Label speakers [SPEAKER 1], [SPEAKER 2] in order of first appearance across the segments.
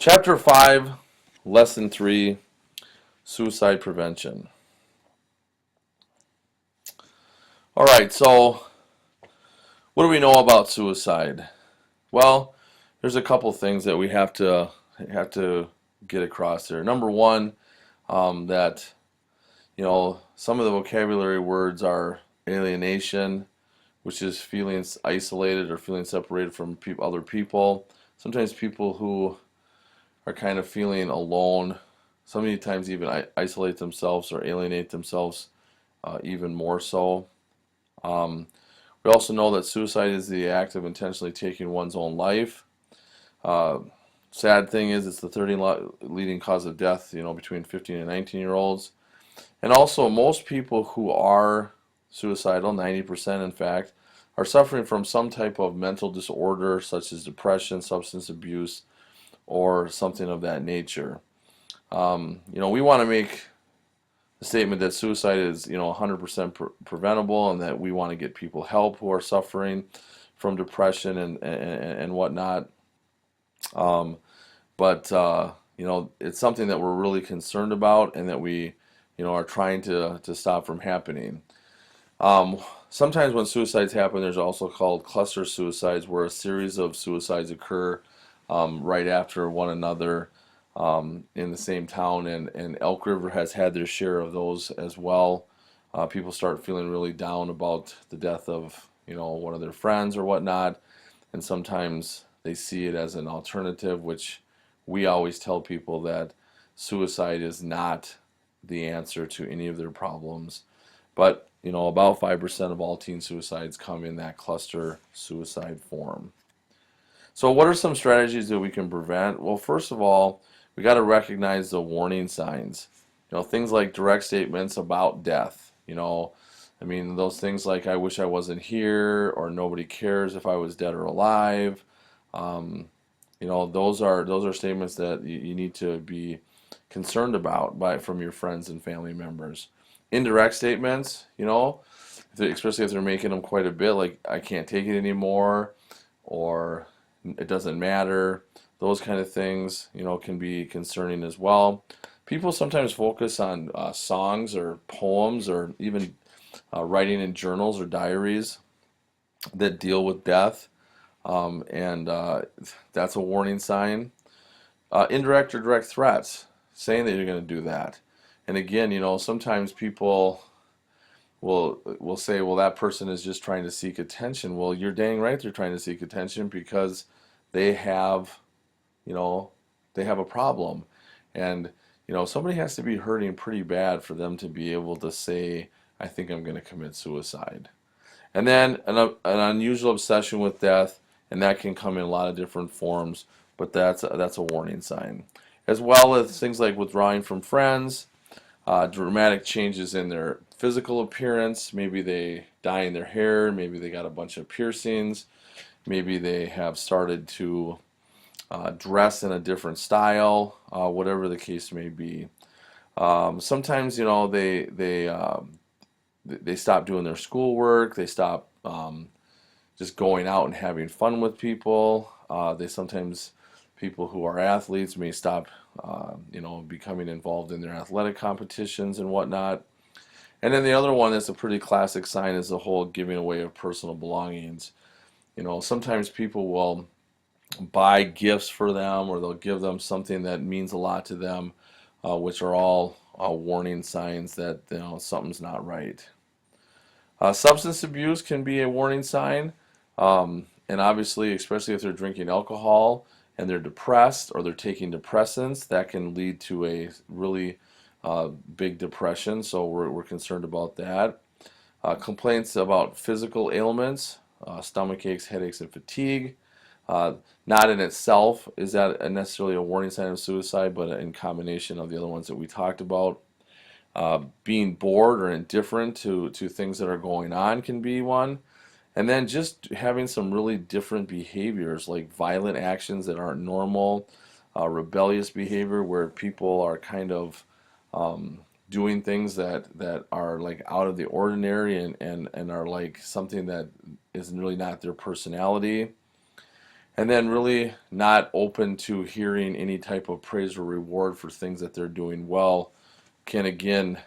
[SPEAKER 1] Chapter 5, Lesson 3, Suicide Prevention. All right, so what do we know about suicide? Well, there's a couple things that we have to get across here. Number one, that some of the vocabulary words are alienation, which is feeling isolated or feeling separated from other people. Sometimes people who are kind of feeling alone, so many times even isolate themselves or alienate themselves even more so. Um, we also know that suicide is the act of intentionally taking one's own life. Uh, Sad thing is, it's the third leading cause of death, between 15 and 19-year-olds. And also, most people who are suicidal, 90% in fact, are suffering from some type of mental disorder, such as depression, substance abuse, or something of that nature. We want to make the statement that suicide is, 100% preventable, and that we want to get people help who are suffering from depression and whatnot. Um, but it's something that we're really concerned about, and that we, are trying to stop from happening. Sometimes when suicides happen, there's also called cluster suicides, where a series of suicides occur right after one another in the same town, and Elk River has had their share of those as well. People start feeling really down about the death of one of their friends or whatnot, and sometimes they see it as an alternative, which we always tell people that suicide is not the answer to any of their problems. But about 5% of all teen suicides come in that cluster suicide form. So what are some strategies that we can prevent? Well, first of all, we got to recognize the warning signs. Things like direct statements about death. Those things like "I wish I wasn't here" or "Nobody cares if I was dead or alive." Um, those are statements that you need to be concerned about from your friends and family members. Indirect statements, especially if they're making them quite a bit, like "I can't take it anymore," or "it doesn't matter." Those kind of things, can be concerning as well. People sometimes focus on songs or poems, or even writing in journals or diaries that deal with death, and that's a warning sign. Indirect or direct threats, saying that you're going to do that. And again, sometimes people will say, well, that person is just trying to seek attention. Well, you're dang right they're trying to seek attention, because they have, you know, they have a problem. And, somebody has to be hurting pretty bad for them to be able to say, "I think I'm going to commit suicide." And then an unusual obsession with death, and that can come in a lot of different forms, but that's a warning sign. As well as things like withdrawing from friends, dramatic changes in their physical appearance. Maybe they dyeing their hair, maybe they got a bunch of piercings, maybe they have started to dress in a different style, whatever the case may be. Sometimes, they stop doing their schoolwork. They stop just going out and having fun with people. They sometimes People who are athletes may stop, becoming involved in their athletic competitions and whatnot. And then the other one that's a pretty classic sign is the whole giving away of personal belongings. Sometimes people will buy gifts for them, or they'll give them something that means a lot to them, which are all warning signs that something's not right. Substance abuse can be a warning sign, and obviously, especially if they're drinking alcohol and they're depressed or they're taking depressants, that can lead to a really big depression. So we're concerned about that. Complaints about physical ailments, stomach aches, headaches, and fatigue. Uh, Not in itself is that necessarily a warning sign of suicide, but in combination of the other ones that we talked about. Being bored or indifferent to things that are going on can be one. And then just having some really different behaviors, like violent actions that aren't normal, rebellious behavior where people are kind of doing things that are like out of the ordinary, and are like something that is really not their personality. and then really not open to hearing any type of praise or reward for things that they're doing well can again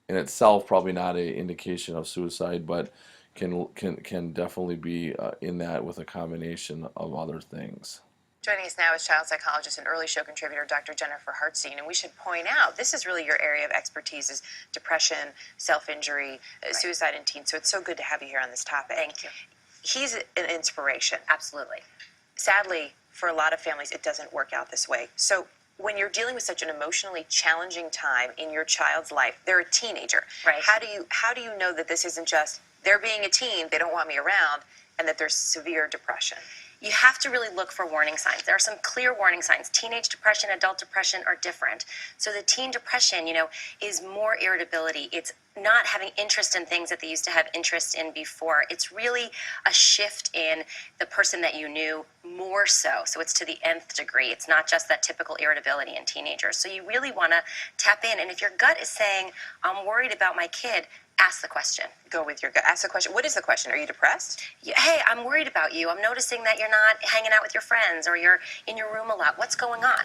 [SPEAKER 1] in itself probably not a indication of suicide, but can definitely be in that with a combination of other things.
[SPEAKER 2] Joining us now is child psychologist and early show contributor Dr. Jennifer Hartstein. And we should point out, this is really your area of expertise is depression, self-injury, suicide in teens. So it's so good to have you here on this topic.
[SPEAKER 3] Thank you.
[SPEAKER 2] He's an inspiration.
[SPEAKER 3] Absolutely.
[SPEAKER 2] Sadly, for a lot of families, it doesn't work out this way. So when you're dealing with such an emotionally challenging time in your child's life, they're a teenager.
[SPEAKER 3] Right.
[SPEAKER 2] How do you know that this isn't just they're being a teen, they don't want me around, and that there's severe depression?
[SPEAKER 3] You have to really look for warning signs. There are some clear warning signs. Teenage depression, adult depression are different. So the teen depression, is more irritability. It's not having interest in things that they used to have interest in before. It's really a shift in the person that you knew more so. So it's to the nth degree. It's not just that typical irritability in teenagers. So you really want to tap in. And if your gut is saying, I'm worried about my kid, ask the question.
[SPEAKER 2] Go with your gut. Ask the question. What is the question? Are you depressed?
[SPEAKER 3] Hey, I'm worried about you. I'm noticing that you're not hanging out with your friends or you're in your room a lot. What's going on?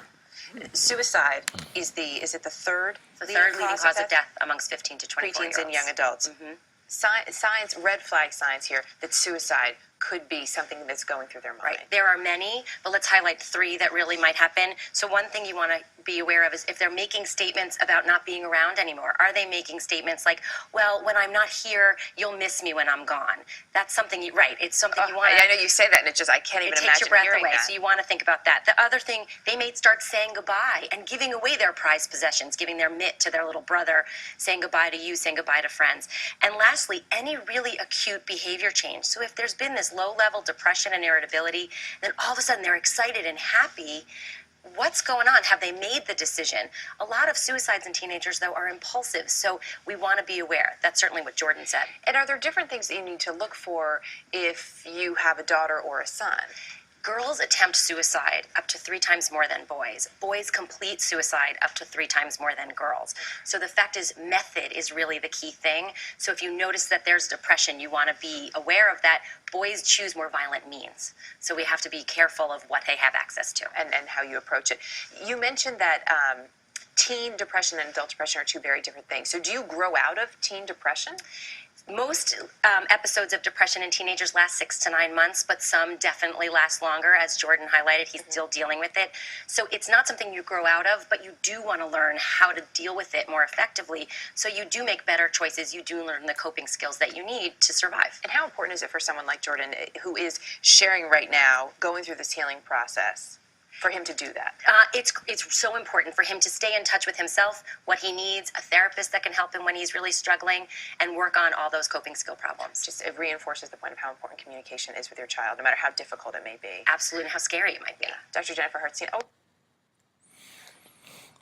[SPEAKER 2] Suicide is it the third
[SPEAKER 3] leading cause of death amongst 15 to 24
[SPEAKER 2] preteens and young adults.
[SPEAKER 3] Mm-hmm.
[SPEAKER 2] Signs, red flag signs here that suicide could be something that's going through their mind.
[SPEAKER 3] Right. There are many, but let's highlight 3 that really might happen. So one thing you want to be aware of is if they're making statements about not being around anymore. Are they making statements like, well, when I'm not here, you'll miss me when I'm gone? That's something it's something you want to...
[SPEAKER 2] I know you say that, and I can't even imagine
[SPEAKER 3] It takes your breath
[SPEAKER 2] hearing
[SPEAKER 3] away,
[SPEAKER 2] that.
[SPEAKER 3] so you want to think about that. The other thing, they may start saying goodbye and giving away their prized possessions, giving their mitt to their little brother, saying goodbye to you, saying goodbye to friends. And lastly, any really acute behavior change. So if there's been this low-level depression and irritability, then all of a sudden they're excited and happy. What's going on? Have they made the decision? A lot of suicides in teenagers, though, are impulsive, so we want to be aware. That's certainly what Jordan said.
[SPEAKER 2] And are there different things that you need to look for if you have a daughter or a son?
[SPEAKER 3] Girls attempt suicide up to 3 times more than boys. Boys complete suicide up to 3 times more than girls. So the fact is, method is really the key thing. So if you notice that there's depression, you want to be aware of that. Boys choose more violent means. So we have to be careful of what they have access to.
[SPEAKER 2] And how you approach it. You mentioned that teen depression and adult depression are 2 very different things. So do you grow out of teen depression?
[SPEAKER 3] Most episodes of depression in teenagers last 6 to 9 months, but some definitely last longer. As Jordan highlighted, he's still dealing with it. So it's not something you grow out of, but you do want to learn how to deal with it more effectively. So you do make better choices. You do learn the coping skills that you need to survive.
[SPEAKER 2] And how important is it for someone like Jordan, who is sharing right now, going through this healing process, for him to do that?
[SPEAKER 3] It's so important for him to stay in touch with himself, what he needs, a therapist that can help him when he's really struggling, and work on all those coping skill problems.
[SPEAKER 2] Just it reinforces the point of how important communication is with your child, no matter how difficult it may be.
[SPEAKER 3] Absolutely, and how scary it might be.
[SPEAKER 2] Yeah. Dr. Jennifer Hartstein. Oh.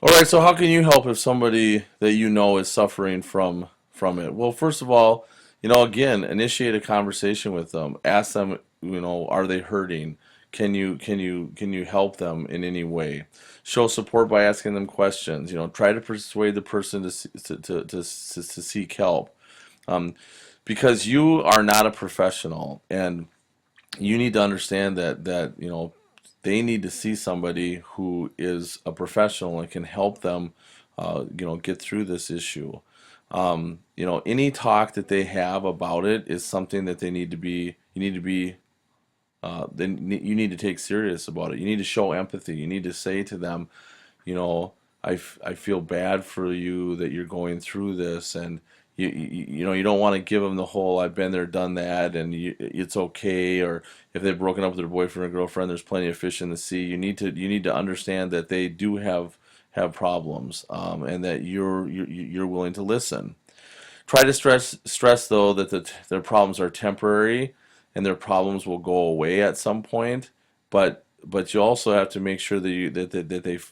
[SPEAKER 1] All right, so how can you help if somebody that you know is suffering from it? Well, first of all, again, initiate a conversation with them. Ask them, are they hurting? Can you help them in any way? Show support by asking them questions. Try to persuade the person to seek help, because you are not a professional, and you need to understand that they need to see somebody who is a professional and can help them, get through this issue. Any talk that they have about it is something that you need to take serious about it. You need to show empathy. You need to say to them, I feel bad for you that you're going through this, and you don't want to give them the whole I've been there, done that, and it's okay. Or if they've broken up with their boyfriend or girlfriend, there's plenty of fish in the sea. You need to understand that they do have problems, and that you're willing to listen. Try to stress though that their problems are temporary, and their problems will go away at some point. But you also have to make sure that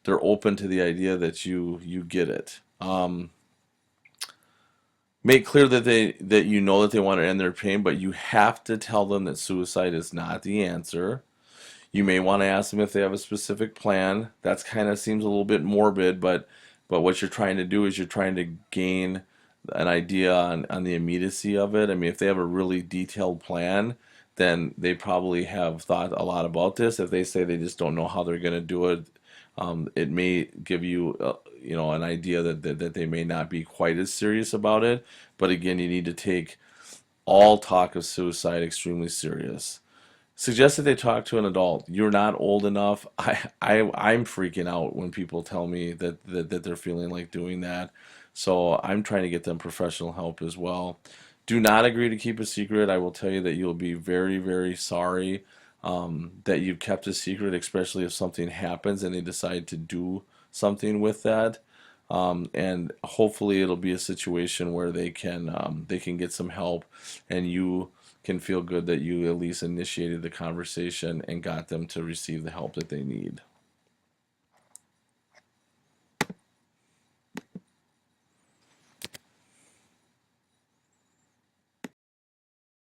[SPEAKER 1] they're open to the idea that you get it. Make clear that that they want to end their pain, but you have to tell them that suicide is not the answer. You may want to ask them if they have a specific plan. That's kind of seems a little bit morbid, but what you're trying to do is you're trying to gain an idea on the immediacy of it. I mean, if they have a really detailed plan, then they probably have thought a lot about this. If they say they just don't know how they're going to do it, it may give you, an idea that they may not be quite as serious about it. But again, you need to take all talk of suicide extremely serious. Suggest that they talk to an adult. You're not old enough. I'm freaking out when people tell me that they're feeling like doing that. So I'm trying to get them professional help as well. Do not agree to keep a secret. I will tell you that you'll be very, very sorry that you've kept a secret, especially if something happens and they decide to do something with that. And hopefully it'll be a situation where they can get some help, and you can feel good that you at least initiated the conversation and got them to receive the help that they need.